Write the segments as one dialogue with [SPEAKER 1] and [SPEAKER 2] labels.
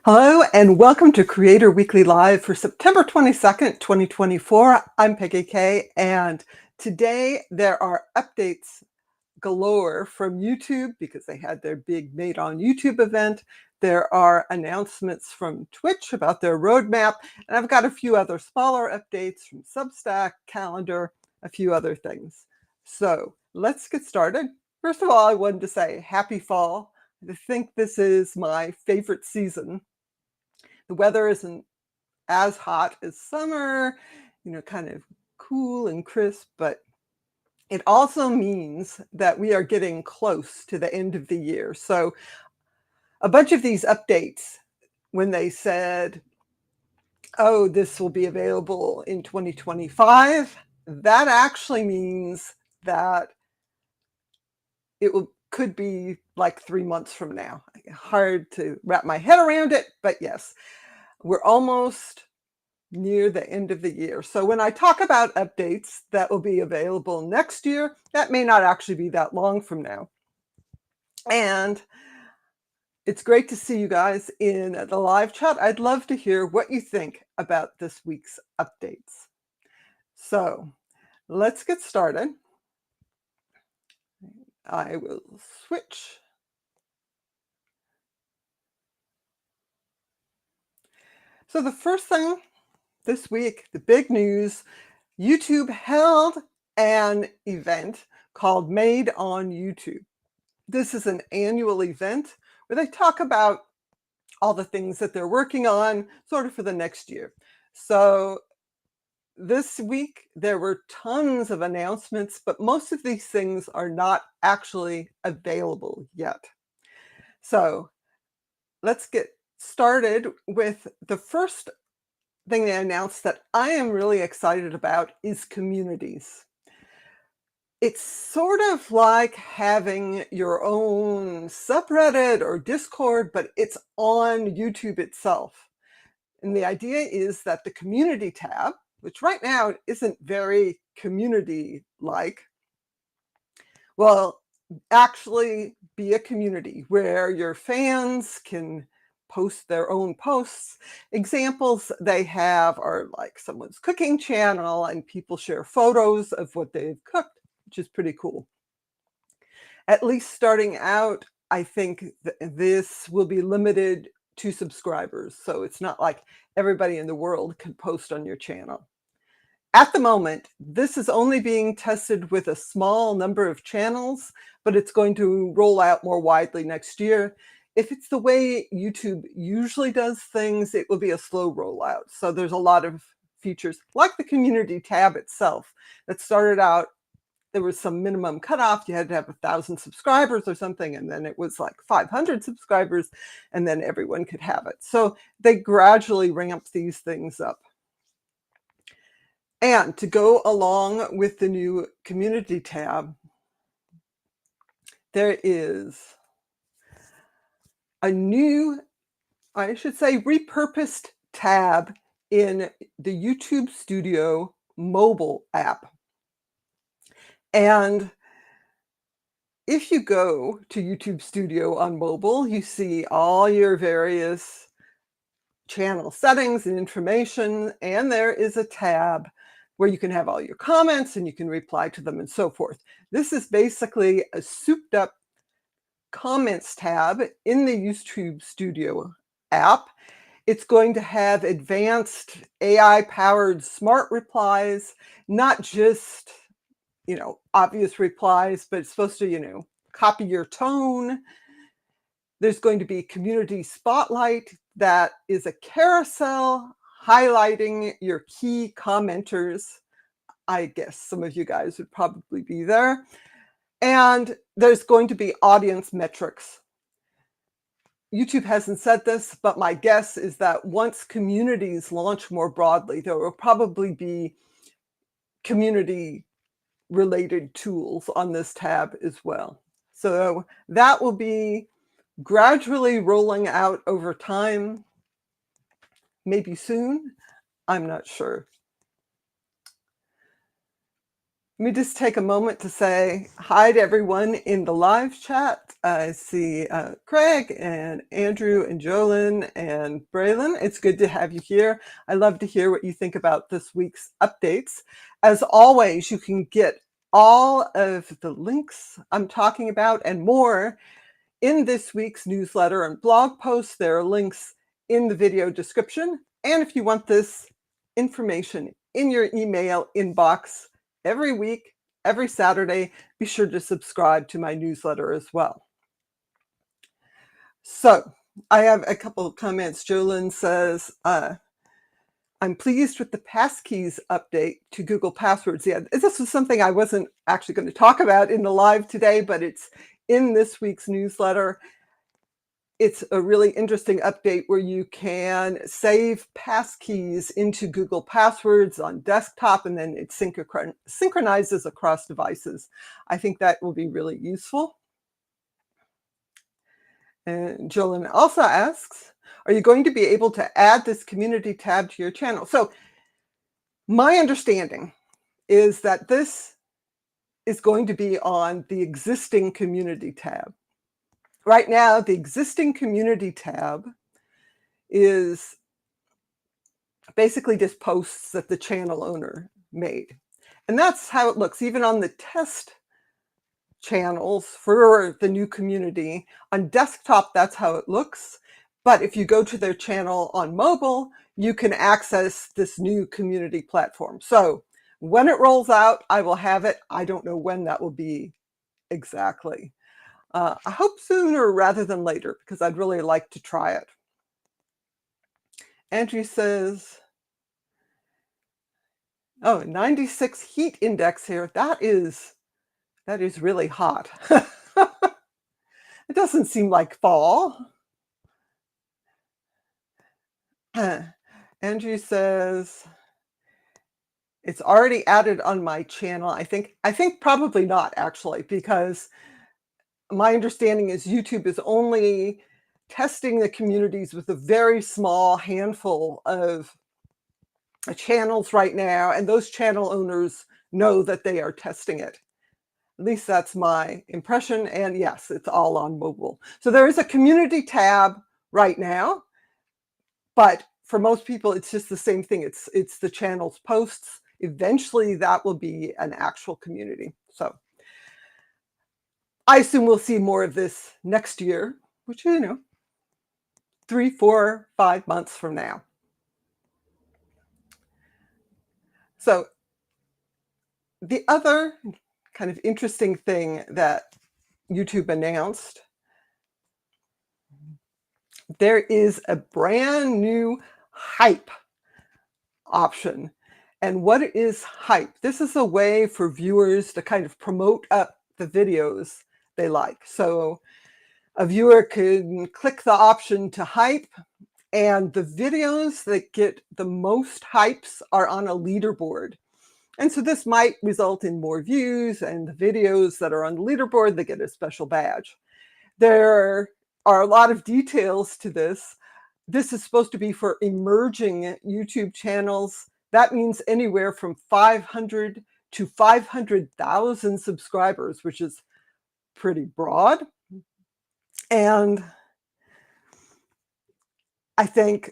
[SPEAKER 1] Hello and welcome to Creator Weekly Live for September 22nd, 2024. I'm Peggy Kay, and today there are updates galore from YouTube because they had their big Made on YouTube event. There are announcements from Twitch about their roadmap, and I've got a few other smaller updates from Substack, Calendar, a few other things. So let's get started. First of all, I wanted to say happy fall. I think this is my favorite season. The weather isn't as hot as summer, kind of cool and crisp, but it also means that we are getting close to the end of the year. So a bunch of these updates, when they said, oh, this will be available in 2025, that actually means that could be like 3 months from now. Hard to wrap my head around it, but yes, we're almost near the end of the year. So when I talk about updates that will be available next year, that may not actually be that long from now. And it's great to see you guys in the live chat. I'd love to hear what you think about this week's updates. So let's get started. I will switch. So the first thing this week, the big news, YouTube held an event called Made on YouTube. This is an annual event where they talk about all the things that they're working on sort of for the next year. So this week, there were tons of announcements, but most of these things are not actually available yet. So let's get started with the first thing they announced that I am really excited about is communities. It's sort of like having your own subreddit or Discord, but it's on YouTube itself. And the idea is that the community tab, which right now isn't very community-like, will actually be a community where your fans can post their own posts. Examples they have are like someone's cooking channel and people share photos of what they've cooked, which is pretty cool. At least starting out, I think this will be limited to subscribers. So it's not like everybody in the world can post on your channel. At the moment, this is only being tested with a small number of channels, but it's going to roll out more widely next year. If it's the way YouTube usually does things, it will be a slow rollout. So there's a lot of features, like the community tab itself, that started out, there was some minimum cutoff. You had to have 1,000 subscribers or something, and then it was like 500 subscribers, and then everyone could have it. So they gradually ramp these things up. And to go along with the new community tab, there is a new, I should say, repurposed tab in the YouTube Studio mobile app. And if you go to YouTube Studio on mobile, you see all your various channel settings and information, and there is a tab where you can have all your comments and you can reply to them and so forth. This is basically a souped up comments tab in the YouTube Studio app. It's going to have advanced AI-powered smart replies, not just, obvious replies, but it's supposed to, copy your tone. There's going to be community spotlight that is a carousel highlighting your key commenters. I guess some of you guys would probably be there. And there's going to be audience metrics. YouTube hasn't said this, but my guess is that once communities launch more broadly, there will probably be community-related tools on this tab as well. So that will be gradually rolling out over time, maybe soon, I'm not sure. Let me just take a moment to say hi to everyone in the live chat. I see Craig and Andrew and Jolyn and Braylon. It's good to have you here. I love to hear what you think about this week's updates. As always, you can get all of the links I'm talking about and more in this week's newsletter and blog posts. There are links in the video description. And if you want this information in your email inbox every week, every Saturday, be sure to subscribe to my newsletter as well. So I have a couple of comments. Jolyn says, I'm pleased with the passkeys update to Google Passwords. Yeah, this was something I wasn't actually going to talk about in the live today, but it's in this week's newsletter. It's a really interesting update where you can save passkeys into Google Passwords on desktop, and then it synchronizes across devices. I think that will be really useful. And Jolyn also asks, are you going to be able to add this community tab to your channel? So my understanding is that this is going to be on the existing community tab. Right now, the existing community tab is basically just posts that the channel owner made. And that's how it looks, even on the test channels for the new community. On desktop, that's how it looks. But if you go to their channel on mobile, you can access this new community platform. So when it rolls out, I will have it. I don't know when that will be exactly. I hope sooner rather than later, because I'd really like to try it. Andrew says, oh, 96 heat index here. That is really hot. It doesn't seem like fall. Andrew says, it's already added on my channel. I think probably not, actually, because my understanding is YouTube is only testing the communities with a very small handful of channels right now, and those channel owners know that they are testing it. At least that's my impression. And yes, it's all on mobile. So there is a community tab right now, but for most people, it's just the same thing. It's the channel's posts. Eventually, that will be an actual community. So I assume we'll see more of this next year, which, 3, 4, 5 months from now. So the other kind of interesting thing that YouTube announced, there is a brand new hype option. And what is hype? This is a way for viewers to kind of promote up the videos they like. So a viewer can click the option to hype, and the videos that get the most hypes are on a leaderboard. And so this might result in more views, and the videos that are on the leaderboard, they get a special badge. There are a lot of details to this. This is supposed to be for emerging YouTube channels. That means anywhere from 500 to 500,000 subscribers, which is pretty broad. And I think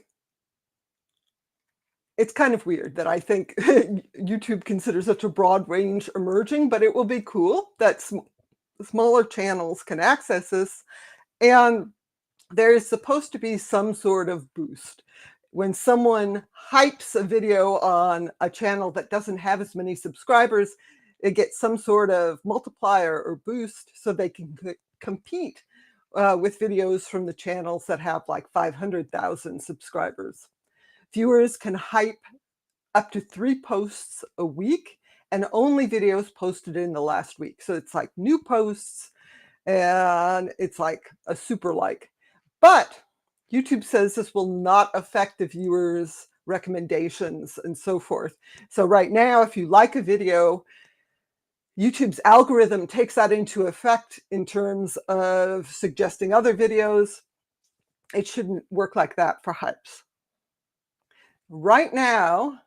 [SPEAKER 1] it's kind of weird that I think YouTube considers such a broad range emerging, but it will be cool that smaller channels can access this. And there is supposed to be some sort of boost. When someone hypes a video on a channel that doesn't have as many subscribers, it gets some sort of multiplier or boost so they can compete with videos from the channels that have like 500,000 subscribers. Viewers can hype up to 3 posts a week, and only videos posted in the last week. So it's like new posts, and it's like a super like. But YouTube says this will not affect the viewers' recommendations and so forth. So right now, if you like a video, YouTube's algorithm takes that into effect in terms of suggesting other videos. It shouldn't work like that for hypes. Right now,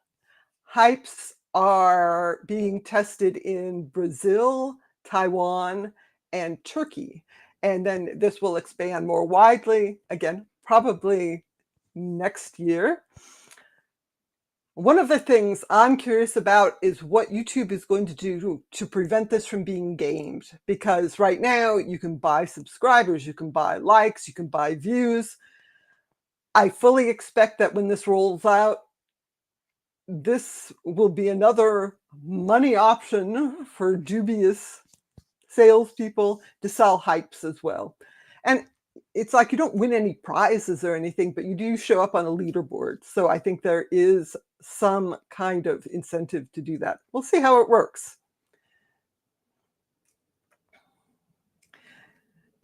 [SPEAKER 1] hypes are being tested in Brazil, Taiwan, and Turkey. And then this will expand more widely, again, probably next year. One of the things I'm curious about is what YouTube is going to do to prevent this from being gamed. Because right now you can buy subscribers, you can buy likes, you can buy views. I fully expect that when this rolls out, this will be another money option for dubious salespeople to sell hypes as well. And it's like you don't win any prizes or anything, but you do show up on a leaderboard. So I think there is some kind of incentive to do that. We'll see how it works.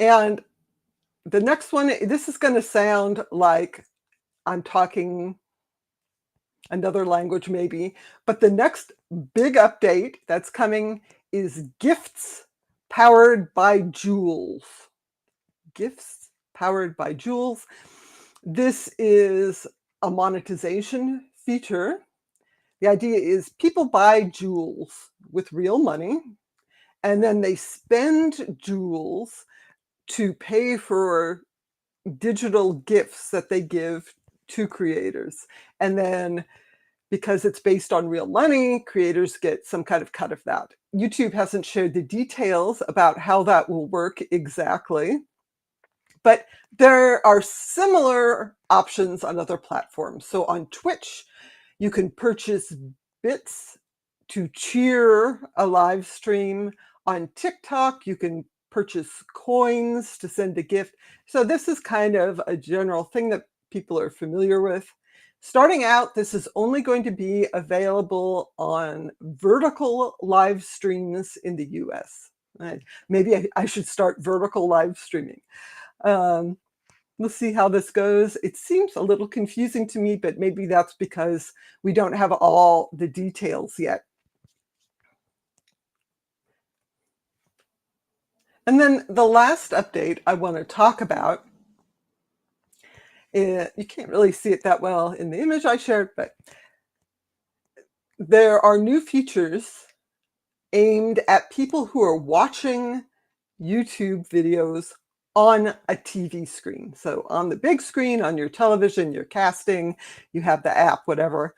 [SPEAKER 1] And the next one, this is going to sound like I'm talking another language maybe, but the next big update that's coming is gifts powered by jewels. Gifts powered by jewels. This is a monetization feature. The idea is people buy jewels with real money, and then they spend jewels to pay for digital gifts that they give to creators. And then because it's based on real money, creators get some kind of cut of that. YouTube hasn't shared the details about how that will work exactly, but there are similar options on other platforms. So on Twitch, you can purchase bits to cheer a live stream. On TikTok, you can purchase coins to send a gift. So this is kind of a general thing that people are familiar with. Starting out, this is only going to be available on vertical live streams in the US. Maybe I should start vertical live streaming. We'll see how this goes. It seems a little confusing to me, but maybe that's because we don't have all the details yet. And then the last update I want to talk about, you can't really see it that well in the image I shared, but there are new features aimed at people who are watching YouTube videos on a TV screen. So on the big screen, on your television, you're casting, you have the app, whatever.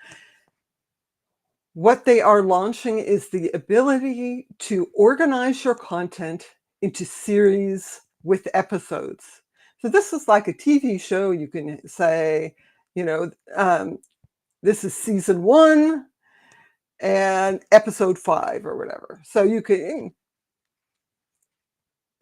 [SPEAKER 1] What they are launching is the ability to organize your content into series with episodes. So this is like a TV show. You can say, this is season 1 and episode 5 or whatever. So you can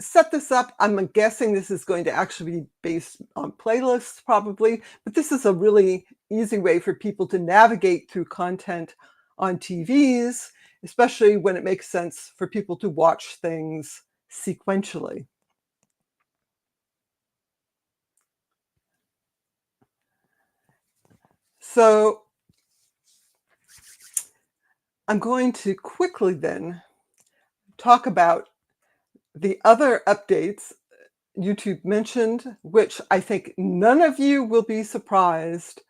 [SPEAKER 1] set this up. I'm guessing this is going to actually be based on playlists probably, but this is a really easy way for people to navigate through content on TVs, especially when it makes sense for people to watch things sequentially. So I'm going to quickly then talk about the other updates YouTube mentioned, which I think none of you will be surprised,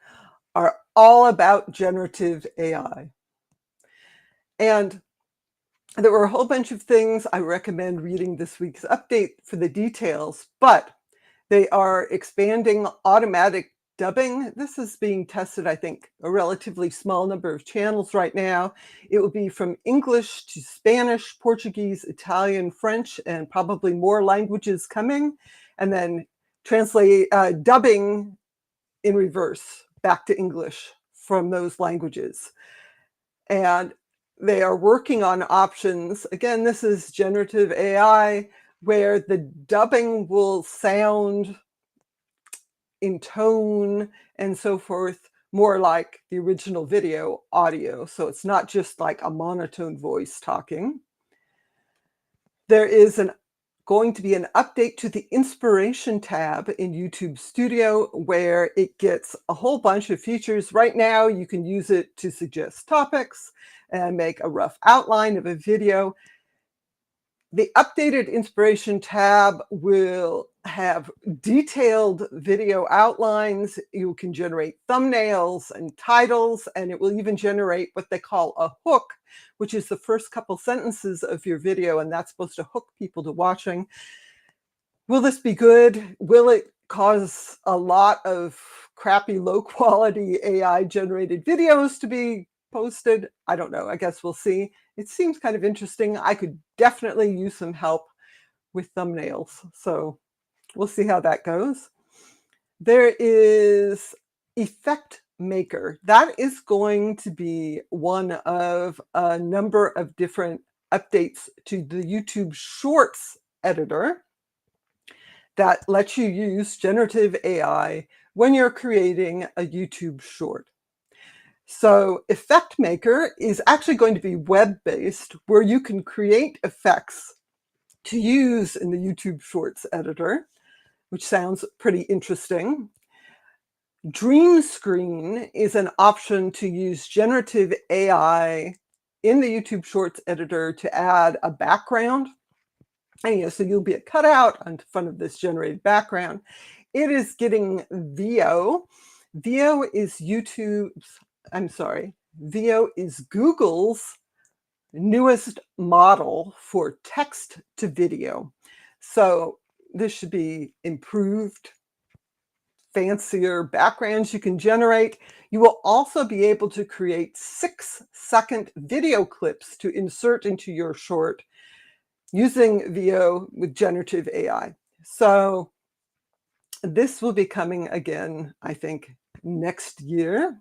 [SPEAKER 1] are all about generative AI. And there were a whole bunch of things. I recommend reading this week's update for the details, but they are expanding automatic dubbing. This is being tested, I think, a relatively small number of channels right now. It will be from English to Spanish, Portuguese, Italian, French, and probably more languages coming. And then dubbing in reverse back to English from those languages. And they are working on options. Again, this is generative AI, where the dubbing will sound in tone and so forth more like the original video audio. So it's not just like a monotone voice talking. There is going to be an update to the inspiration tab in YouTube Studio where it gets a whole bunch of features. Right now, you can use it to suggest topics and make a rough outline of a video. The updated inspiration tab will have detailed video outlines. You can generate thumbnails and titles, and it will even generate what they call a hook, which is the first couple sentences of your video, and that's supposed to hook people to watching. Will this be good? Will it cause a lot of crappy, low quality AI generated videos to be posted? I don't know. I guess we'll see. It seems kind of interesting. I could definitely use some help with thumbnails. So we'll see how that goes. There is Effect Maker. That is going to be one of a number of different updates to the YouTube Shorts editor that lets you use generative AI when you're creating a YouTube short. So Effect Maker is actually going to be web-based, where you can create effects to use in the YouTube Shorts editor, which sounds pretty interesting. Dream Screen is an option to use generative AI in the YouTube Shorts editor to add a background. And so you'll be a cutout in front of this generated background. It is getting VO. VO is VO is Google's newest model for text to video. So this should be improved, fancier backgrounds you can generate. You will also be able to create 6-second video clips to insert into your short using VO with generative AI. So this will be coming again, I think, next year.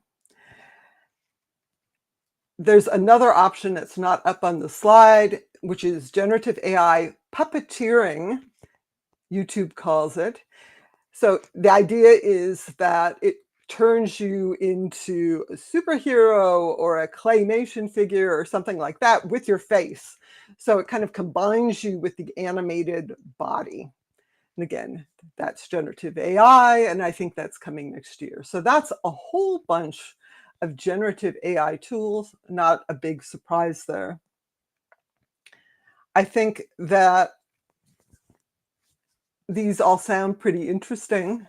[SPEAKER 1] There's another option that's not up on the slide, which is generative AI puppeteering, YouTube calls it. So the idea is that it turns you into a superhero or a claymation figure or something like that with your face. So it kind of combines you with the animated body. And again, that's generative AI, and I think that's coming next year. So that's a whole bunch of generative AI tools, not a big surprise there. I think that these all sound pretty interesting.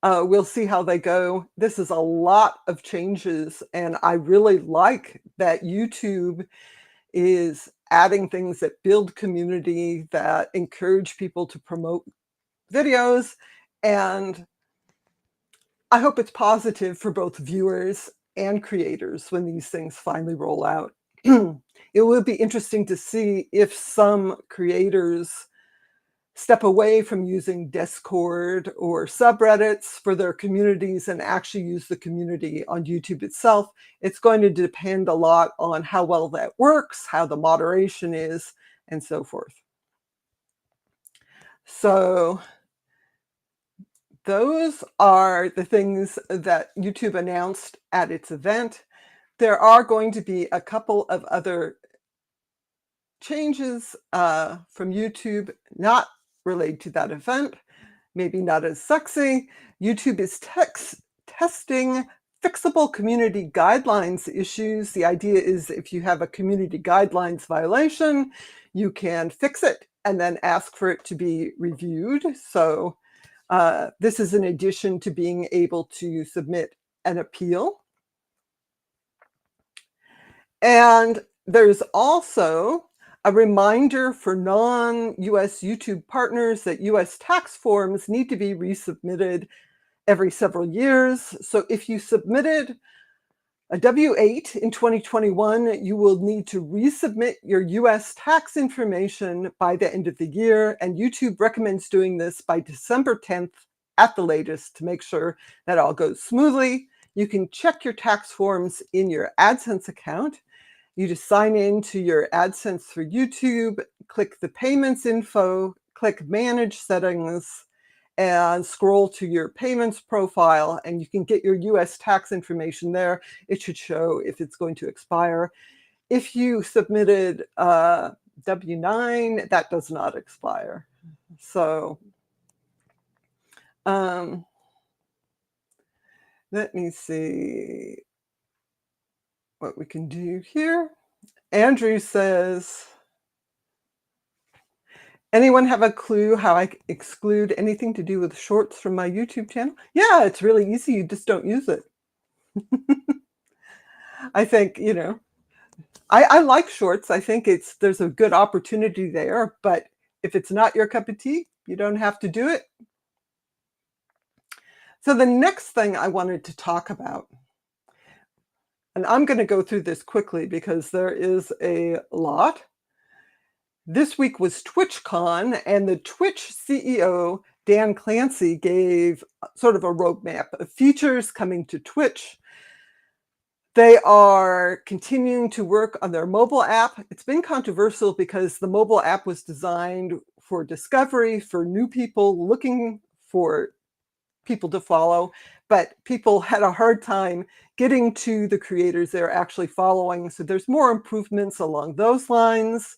[SPEAKER 1] We'll see how they go. This is a lot of changes, and I really like that YouTube is adding things that build community, that encourage people to promote videos, and I hope it's positive for both viewers and creators when these things finally roll out. It will be interesting to see if some creators step away from using Discord or subreddits for their communities and actually use the community on YouTube itself. It's going to depend a lot on how well that works, how the moderation is, and so forth. So those are the things that YouTube announced at its event. There are going to be a couple of other changes from YouTube, not related to that event, maybe not as sexy. YouTube is testing fixable community guidelines issues. The idea is if you have a community guidelines violation, you can fix it and then ask for it to be reviewed. So this is in addition to being able to submit an appeal. And there's also a reminder for non-US YouTube partners that US tax forms need to be resubmitted every several years. So if you submitted a W-8 in 2021, you will need to resubmit your US tax information by the end of the year. And YouTube recommends doing this by December 10th at the latest to make sure that all goes smoothly. You can check your tax forms in your AdSense account. You just sign in to your AdSense for YouTube, click the payments info, click manage settings, and scroll to your payments profile, and you can get your US tax information there. It should show if it's going to expire. If you submitted a W-9, that does not expire. So let me see what we can do here. Andrew says, Anyone have a clue how I exclude anything to do with shorts from my YouTube channel? Yeah, it's really easy. You just don't use it. I think, I like shorts. I think there's a good opportunity there, but if it's not your cup of tea, you don't have to do it. So the next thing I wanted to talk about, and I'm going to go through this quickly because there is a lot. This week was TwitchCon, and the Twitch CEO, Dan Clancy, gave sort of a roadmap of features coming to Twitch. They are continuing to work on their mobile app. It's been controversial because the mobile app was designed for discovery, for new people looking for people to follow, but people had a hard time getting to the creators they're actually following. So there's more improvements along those lines.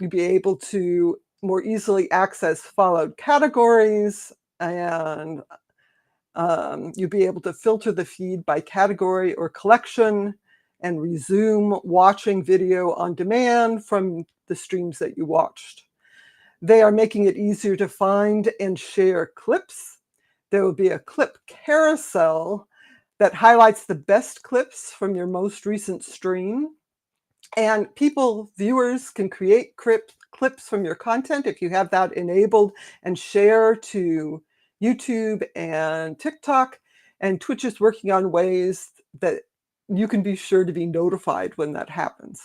[SPEAKER 1] You'll be able to more easily access followed categories, and you'll be able to filter the feed by category or collection and resume watching video on demand from the streams that you watched. They are making it easier to find and share clips. There will be a clip carousel that highlights the best clips from your most recent stream. And viewers can create clips from your content if you have that enabled and share to YouTube and TikTok. And Twitch is working on ways that you can be sure to be notified when that happens.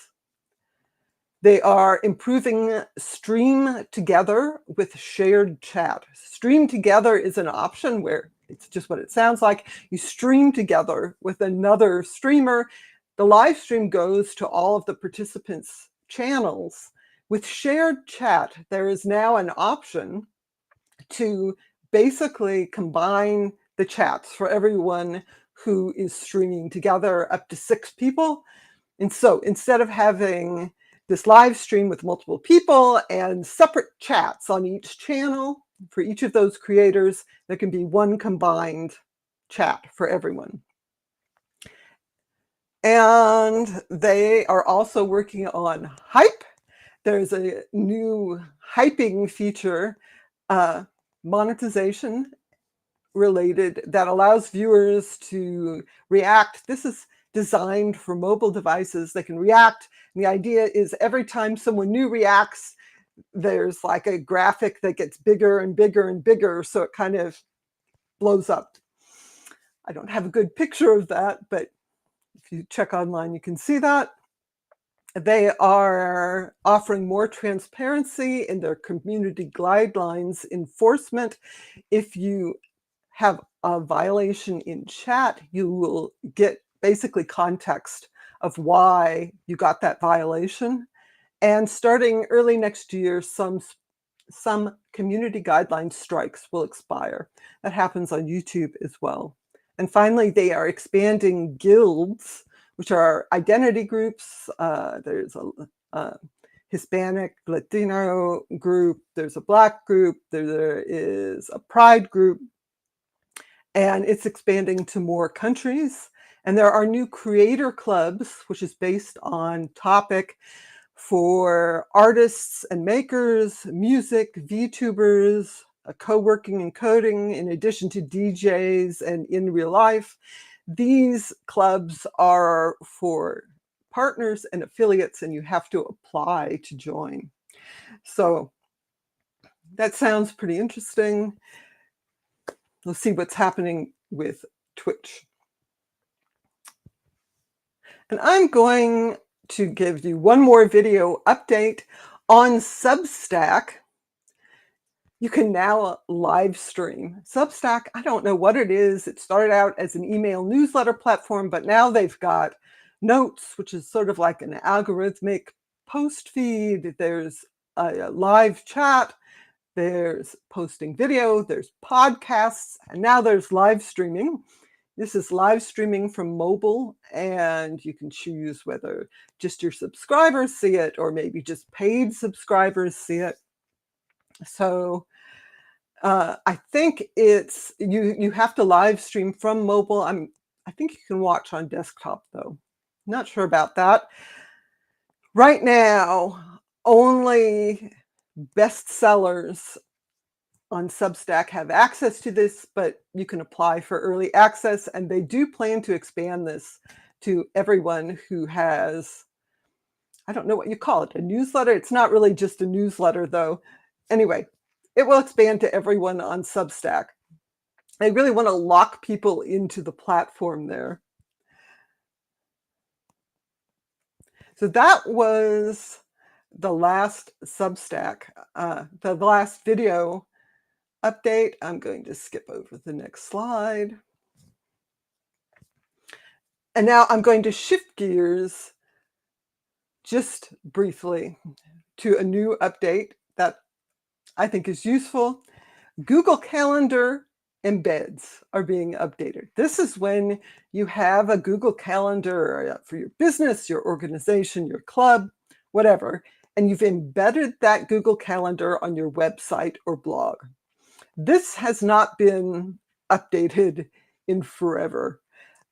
[SPEAKER 1] They are improving Stream Together with shared chat. Stream Together is an option where it's just what it sounds like. You stream together with another streamer. The live stream goes to all of the participants' channels. With shared chat, there is now an option to basically combine the chats for everyone who is streaming together, up to 6 people. And so instead of having this live stream with multiple people and separate chats on each channel, for each of those creators, there can be one combined chat for everyone. And they are also working on hype. There's a new hyping feature, monetization related, that allows viewers to react. This is designed for mobile devices. They can react. And the idea is every time someone new reacts, there's like a graphic that gets bigger and bigger and bigger. So it kind of blows up. I don't have a good picture of that, but if you check online, you can see that. They are offering more transparency in their community guidelines enforcement. If you have a violation in chat, you will get basically context of why you got that violation. And starting early next year, some community guideline strikes will expire. That happens on YouTube as well. And finally, they are expanding guilds, which are identity groups. There's a Hispanic, Latino group, there's a Black group, there is a Pride group, and it's expanding to more countries. And there are new creator clubs, which is based on topic, for artists and makers, music, VTubers, co-working and coding, in addition to DJs and in real life. These clubs are for partners and affiliates, and you have to apply to join. So that sounds pretty interesting. Let's see what's happening with Twitch. And I'm going to give you one more video update on Substack. You can now live stream. Substack, I don't know what it is. It started out as an email newsletter platform, but now they've got Notes, which is sort of like an algorithmic post feed. There's a live chat. There's posting video. There's podcasts. And now there's live streaming. This is live streaming from mobile, and you can choose whether just your subscribers see it or maybe just paid subscribers see it. So I think it's you have to live stream from mobile. I think you can watch on desktop though. Not sure about that. Right now, only bestsellers on Substack have access to this, but you can apply for early access, and they do plan to expand this to everyone who has, I don't know what you call it, a newsletter? It's not really just a newsletter, though. Anyway, it will expand to everyone on Substack. They really want to lock people into the platform there. So that was the last Substack, the last video update. I'm going to skip over the next slide. And now I'm going to shift gears just briefly to a new update that I think is useful. Google Calendar embeds are being updated. This is when you have a Google Calendar for your business, your organization, your club, whatever, and you've embedded that Google Calendar on your website or blog. This has not been updated in forever,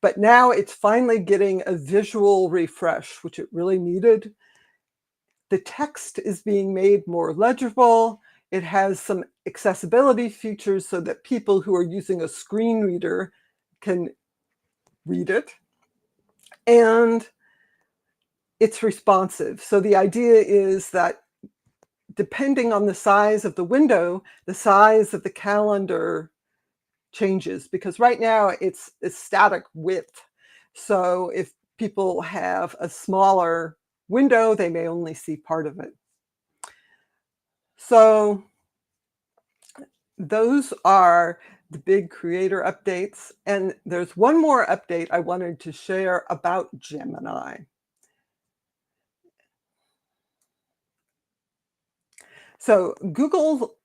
[SPEAKER 1] but now it's finally getting a visual refresh, which it really needed. The text is being made more legible. It has some accessibility features so that people who are using a screen reader can read it. And it's responsive. So the idea is that depending on the size of the window, the size of the calendar changes, because right now it's a static width. So if people have a smaller window, they may only see part of it. So those are the big creator updates. And there's one more update I wanted to share about Gemini. So Google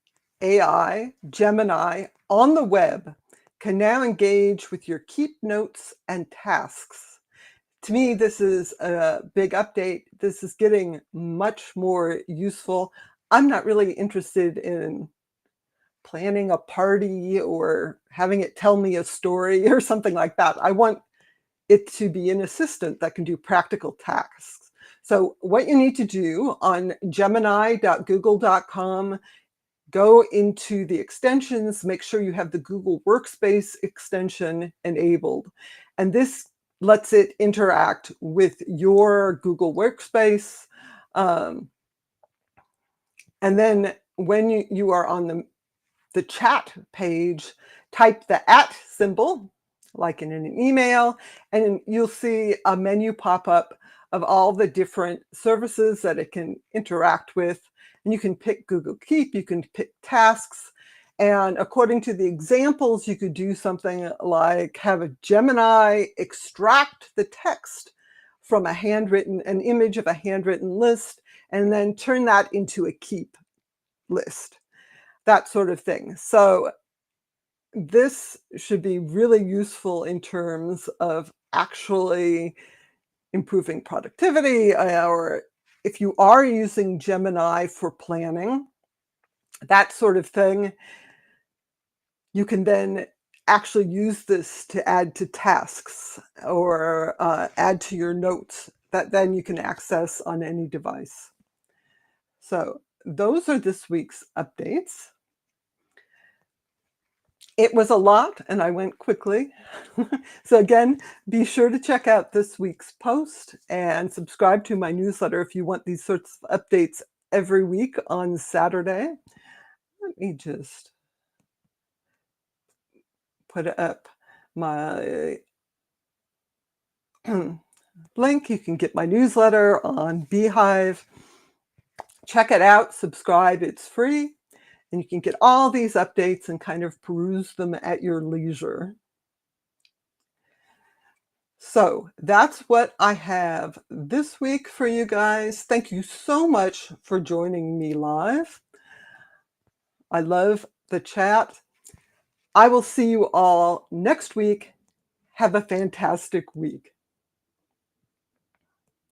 [SPEAKER 1] AI, Gemini, on the web can now engage with your Keep notes and tasks. To me, this is a big update. This is getting much more useful. I'm not really interested in planning a party or having it tell me a story or something like that. I want it to be an assistant that can do practical tasks. So what you need to do on gemini.google.com, go into the extensions, make sure you have the Google Workspace extension enabled. And this lets it interact with your Google Workspace. And then when you are on the chat page, type the @ symbol, like in an email, and you'll see a menu pop up of all the different services that it can interact with. And you can pick Google Keep, you can pick tasks. And according to the examples, you could do something like have a Gemini extract the text from an image of a handwritten list, and then turn that into a Keep list, that sort of thing. So this should be really useful in terms of actually improving productivity, or if you are using Gemini for planning, that sort of thing, you can then actually use this to add to tasks or add to your notes that then you can access on any device. So those are this week's updates. It was a lot, and I went quickly. So again, be sure to check out this week's post and subscribe to my newsletter if you want these sorts of updates every week on Saturday. Let me just put up my link. You can get my newsletter on Beehive. Check it out, subscribe, it's free. And you can get all these updates and kind of peruse them at your leisure. So that's what I have this week for you guys. Thank you so much for joining me live. I love the chat. I will see you all next week. Have a fantastic week.